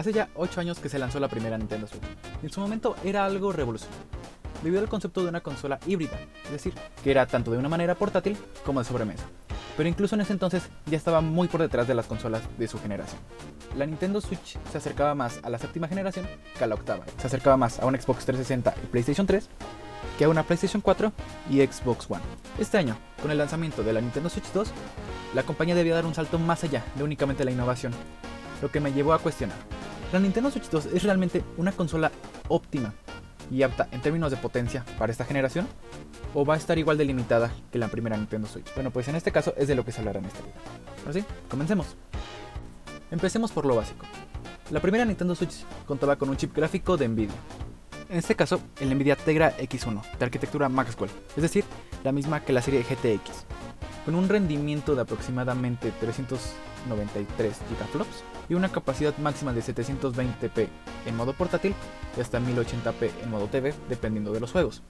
Hace ya 8 años que se lanzó la primera Nintendo Switch. En su momento era algo revolucionario, debido al concepto de una consola híbrida, es decir, que era tanto de una manera portátil como de sobremesa. Pero incluso en ese entonces ya estaba muy por detrás de las consolas de su generación. La Nintendo Switch se acercaba más a la séptima generación que a la octava. Se acercaba más a un Xbox 360 y PlayStation 3 que a una PlayStation 4 y Xbox One. Este año, con el lanzamiento de la Nintendo Switch 2, la compañía debía dar un salto más allá de únicamente la innovación, lo que me llevó a cuestionar: ¿la Nintendo Switch 2 es realmente una consola óptima y apta en términos de potencia para esta generación? ¿O va a estar igual de limitada que la primera Nintendo Switch? Bueno, pues en este caso es de lo que se hablará en este video. Ahora sí, comencemos. Empecemos por lo básico. La primera Nintendo Switch contaba con un chip gráfico de Nvidia. En este caso, el Nvidia Tegra X1, de arquitectura Maxwell, es decir, la misma que la serie GTX, con un rendimiento de aproximadamente 393 gigaflops y una capacidad máxima de 720p en modo portátil y hasta 1080p en modo TV, dependiendo de los juegos.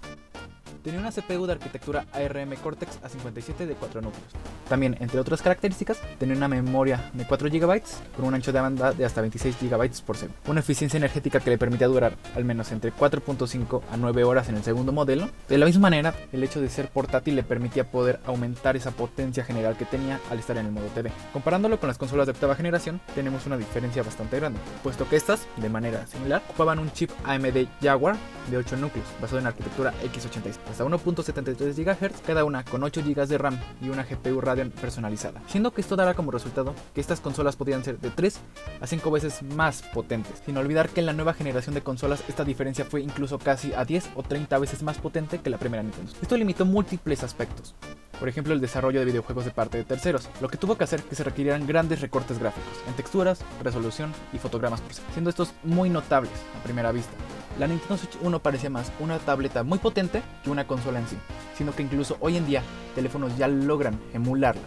Tenía una CPU de arquitectura ARM Cortex A57 de 4 núcleos. También, entre otras características, tenía una memoria de 4 GB con un ancho de banda de hasta 26 GB por segundo. Una eficiencia energética que le permitía durar al menos entre 4.5 a 9 horas en el segundo modelo. De la misma manera, el hecho de ser portátil le permitía poder aumentar esa potencia general que tenía al estar en el modo TV. Comparándolo con las consolas de octava generación, tenemos una diferencia bastante grande, puesto que estas, de manera similar, ocupaban un chip AMD Jaguar de 8 núcleos, basado en arquitectura x86, hasta 1.73 GHz, cada una con 8 GB de RAM y una GPU Radeon personalizada, siendo que esto dará como resultado que estas consolas podrían ser de 3 a 5 veces más potentes, sin olvidar que en la nueva generación de consolas esta diferencia fue incluso casi a 10 o 30 veces más potente que la primera Nintendo. Esto limitó múltiples aspectos. Por ejemplo, el desarrollo de videojuegos de parte de terceros, lo que tuvo que hacer que se requirieran grandes recortes gráficos en texturas, resolución y fotogramas por segundo, siendo estos muy notables a primera vista. La Nintendo Switch 1 parecía más una tableta muy potente que una consola en sí, sino que incluso hoy en día teléfonos ya logran emularla.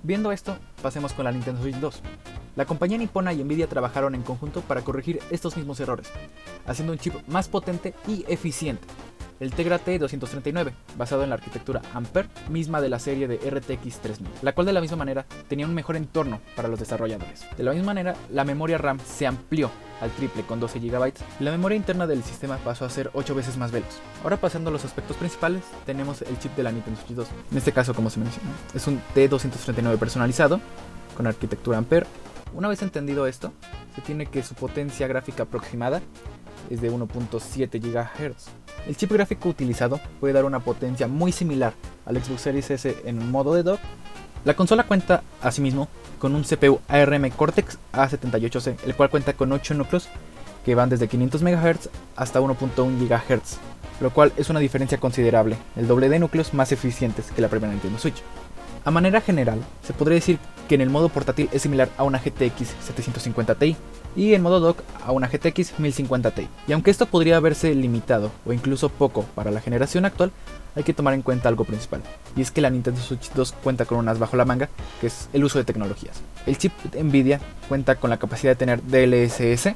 Viendo esto, pasemos con la Nintendo Switch 2. La compañía nipona y Nvidia trabajaron en conjunto para corregir estos mismos errores, haciendo un chip más potente y eficiente. El Tegra T239, basado en la arquitectura Ampere, misma de la serie de RTX 3000, la cual de la misma manera tenía un mejor entorno para los desarrolladores. De la misma manera, la memoria RAM se amplió al triple con 12 GB y la memoria interna del sistema pasó a ser 8 veces más veloz. Ahora, pasando a los aspectos principales, tenemos el chip de la Nintendo Switch 2. En este caso, como se mencionó, es un T239 personalizado con arquitectura Ampere. Una vez entendido esto, se tiene que su potencia gráfica aproximada es de 1.7 GHz. El chip gráfico utilizado puede dar una potencia muy similar al Xbox Series S en modo de dock. La consola cuenta asimismo con un CPU ARM Cortex A78C, el cual cuenta con 8 núcleos que van desde 500 MHz hasta 1.1 GHz, lo cual es una diferencia considerable, el doble de núcleos más eficientes que la primera Nintendo Switch. A manera general, se podría decir que en el modo portátil es similar a una GTX 750 Ti y en modo dock a una GTX 1050 Ti. Y aunque esto podría haberse limitado o incluso poco para la generación actual, hay que tomar en cuenta algo principal, y es que la Nintendo Switch 2 cuenta con un as bajo la manga, que es el uso de tecnologías. El chip Nvidia cuenta con la capacidad de tener DLSS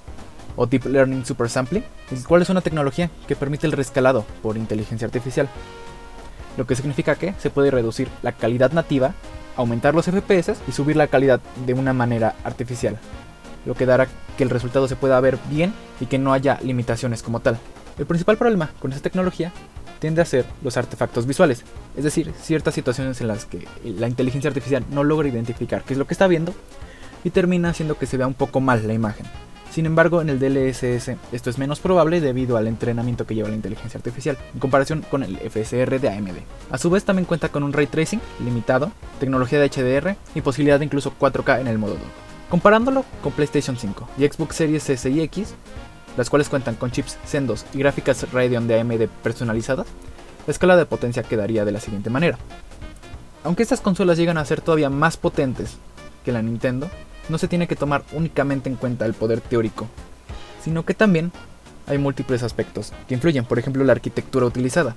o Deep Learning Super Sampling, el cual es una tecnología que permite el rescalado por inteligencia artificial, lo que significa que se puede reducir la calidad nativa, aumentar los FPS y subir la calidad de una manera artificial, lo que dará que el resultado se pueda ver bien y que no haya limitaciones como tal. El principal problema con esta tecnología tiende a ser los artefactos visuales, es decir, ciertas situaciones en las que la inteligencia artificial no logra identificar qué es lo que está viendo y termina haciendo que se vea un poco mal la imagen. Sin embargo, en el DLSS esto es menos probable debido al entrenamiento que lleva la inteligencia artificial, en comparación con el FSR de AMD. A su vez también cuenta con un Ray Tracing limitado, tecnología de HDR y posibilidad de incluso 4K en el modo dock. Comparándolo con PlayStation 5 y Xbox Series S y X, las cuales cuentan con chips Zen 2 y gráficas Radeon de AMD personalizadas, la escala de potencia quedaría de la siguiente manera. Aunque estas consolas llegan a ser todavía más potentes que la Nintendo, no se tiene que tomar únicamente en cuenta el poder teórico, sino que también hay múltiples aspectos que influyen, por ejemplo la arquitectura utilizada.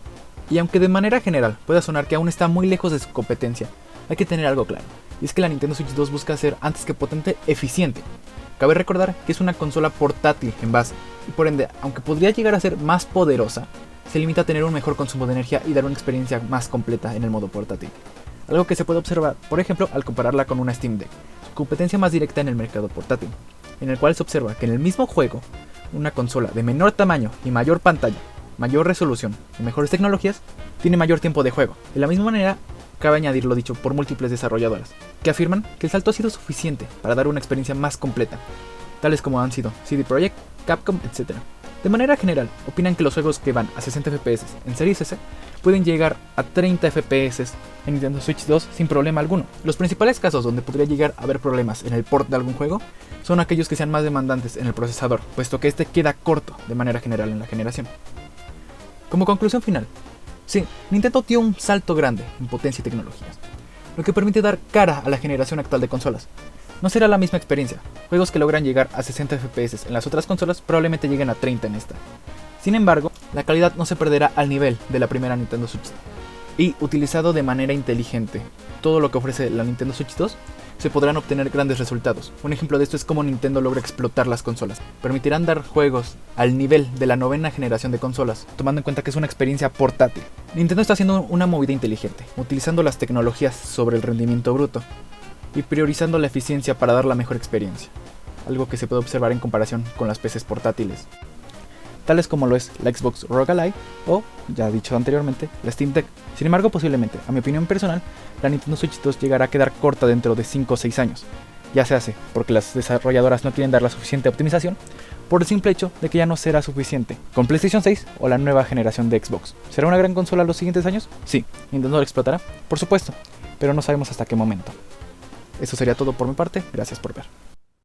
Y aunque de manera general pueda sonar que aún está muy lejos de su competencia, hay que tener algo claro, y es que la Nintendo Switch 2 busca ser, antes que potente, eficiente. Cabe recordar que es una consola portátil en base, y por ende, aunque podría llegar a ser más poderosa, se limita a tener un mejor consumo de energía y dar una experiencia más completa en el modo portátil. Algo que se puede observar, por ejemplo, al compararla con una Steam Deck, su competencia más directa en el mercado portátil. en el cual se observa que en el mismo juego, una consola de menor tamaño y mayor pantalla, mayor resolución y mejores tecnologías, tiene mayor tiempo de juego. De la misma manera, cabe añadir lo dicho por múltiples desarrolladoras, que afirman que el salto ha sido suficiente para dar una experiencia más completa, tales como han sido CD Projekt, Capcom, etc. De manera general, opinan que los juegos que van a 60 FPS en Series S pueden llegar a 30 FPS en Nintendo Switch 2 sin problema alguno. Los principales casos donde podría llegar a haber problemas en el port de algún juego son aquellos que sean más demandantes en el procesador, puesto que este queda corto de manera general en la generación. Como conclusión final, sí, Nintendo dio un salto grande en potencia y tecnologías, lo que permite dar cara a la generación actual de consolas. No será la misma experiencia, juegos que logran llegar a 60 FPS en las otras consolas probablemente lleguen a 30 en esta. Sin embargo, la calidad no se perderá al nivel de la primera Nintendo Switch. Y utilizado de manera inteligente, todo lo que ofrece la Nintendo Switch 2, se podrán obtener grandes resultados. Un ejemplo de esto es cómo Nintendo logra explotar las consolas. Permitirán dar juegos al nivel de la novena generación de consolas, tomando en cuenta que es una experiencia portátil. Nintendo está haciendo una movida inteligente, utilizando las tecnologías sobre el rendimiento bruto y priorizando la eficiencia para dar la mejor experiencia, algo que se puede observar en comparación con las PCs portátiles, tales como lo es la Xbox Rogue Ally o, ya dicho anteriormente, la Steam Deck. Sin embargo, posiblemente, a mi opinión personal, la Nintendo Switch 2 llegará a quedar corta dentro de 5 o 6 años. Ya se hace porque las desarrolladoras no quieren dar la suficiente optimización, por el simple hecho de que ya no será suficiente con PlayStation 6 o la nueva generación de Xbox. ¿Será una gran consola los siguientes años? Sí. ¿Nintendo la explotará? Por supuesto, pero no sabemos hasta qué momento. Eso sería todo por mi parte, gracias por ver.